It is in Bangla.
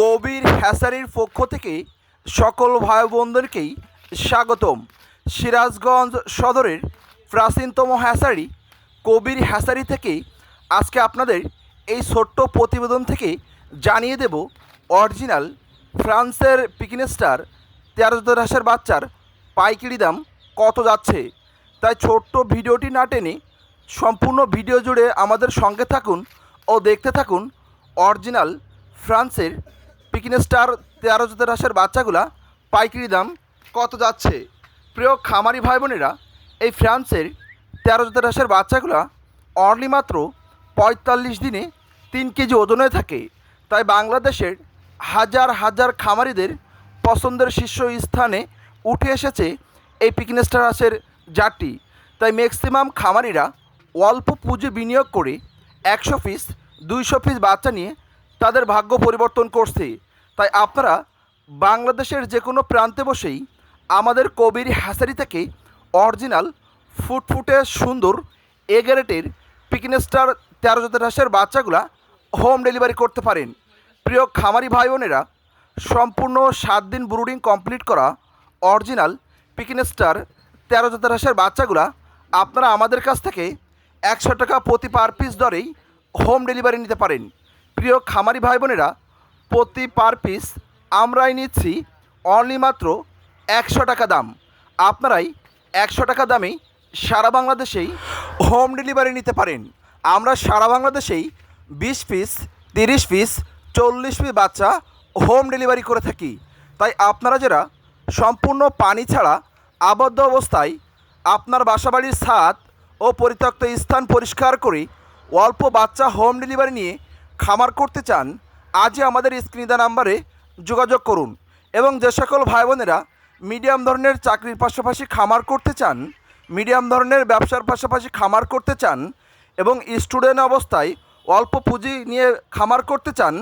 কবির হ্যাচারির পক্ষ থেকে সকল ভাই বোনদেরকেই স্বাগতম। সিরাজগঞ্জ সদরের প্রাচীনতম হ্যাচারি কবির হ্যাচারি থেকে আজকে আপনাদের এই ছোট্ট প্রতিবেদন থেকে জানিয়ে দেব অরিজিনাল ফ্রান্সের পিকনিস্টার 13 হাঁসের বাচ্চার পাইকারি দাম কত যাচ্ছে। তাই ছোট্ট ভিডিওটি না টেনে সম্পূর্ণ ভিডিও জুড়ে আমাদের সঙ্গে থাকুন ও দেখতে থাকুন অরিজিনাল ফ্রান্সের পিকনিস্টার 13 হাঁসের বাচ্চাগুলা পাইকারি দাম কত যাচ্ছে। প্রিয় খামারি ভাই বোনেরা, এই ফ্রান্সের 13 হাঁসের বাচ্চাগুলা অনলি মাত্র 45 দিনে 3 কেজি ওজনে থাকে। তাই বাংলাদেশের হাজার হাজার খামারিদের পছন্দের শীর্ষ স্থানে উঠে এসেছে এই পিকনিস্টার হাঁসের জাতটি। তাই ম্যাক্সিমাম খামারিরা অল্প পুঁজি বিনিয়োগ করে 100 পিস 200 পিস বাচ্চা নিয়ে তাদের ভাগ্য পরিবর্তন করছে। তাই আপনারা বাংলাদেশের যে কোনো প্রান্তে বসেই আমাদের কবির হ্যাচারি থেকে অরিজিনাল ফুটফুটে সুন্দর এ গ্রেডের পিকনিস্টার 13 হাঁসের বাচ্চাগুলা হোম ডেলিভারি করতে পারেন। প্রিয় খামারি ভাই বোনেরা, সম্পূর্ণ 7 দিন ব্রুডিং কমপ্লিট করা অরিজিনাল পিকনিস্টার 13 হাঁসের বাচ্চাগুলা আপনারা আমাদের কাছ থেকে 100 টাকা প্রতি পার পিস দরেই হোম ডেলিভারি নিতে পারেন। প্রিয় খামারি ভাই বোনেরা, প্রতি পার পিস আমরাই নিচ্ছি অনলি মাত্র 100 টাকা দাম। আপনারাই 100 টাকা দামেই সারা বাংলাদেশেই হোম ডেলিভারি নিতে পারেন। আমরা সারা বাংলাদেশেই 20 পিস 30 পিস 40 পিস বাচ্চা হোম ডেলিভারি করে থাকি। তাই আপনারা যারা সম্পূর্ণ পানি ছাড়া আবদ্ধ অবস্থায় আপনার বাসাবাড়ির ছাদ ও পরিত্যক্ত স্থান পরিষ্কার করে অল্প বাচ্চা হোম ডেলিভারি নিয়ে খামার করতে চান, আজই আমাদের স্ক্রিনে দেওয়া নাম্বারে যোগাযোগ করুন। এবং যে সকল ভাই বোনেরা মিডিয়াম ধরনের চাকরির পাশাপাশি খামার করতে চান, মিডিয়াম ধরনের ব্যবসার পাশাপাশি খামার করতে চান এবং স্টুডেন্ট অবস্থায় অল্প পুঁজি নিয়ে খামার করতে চান,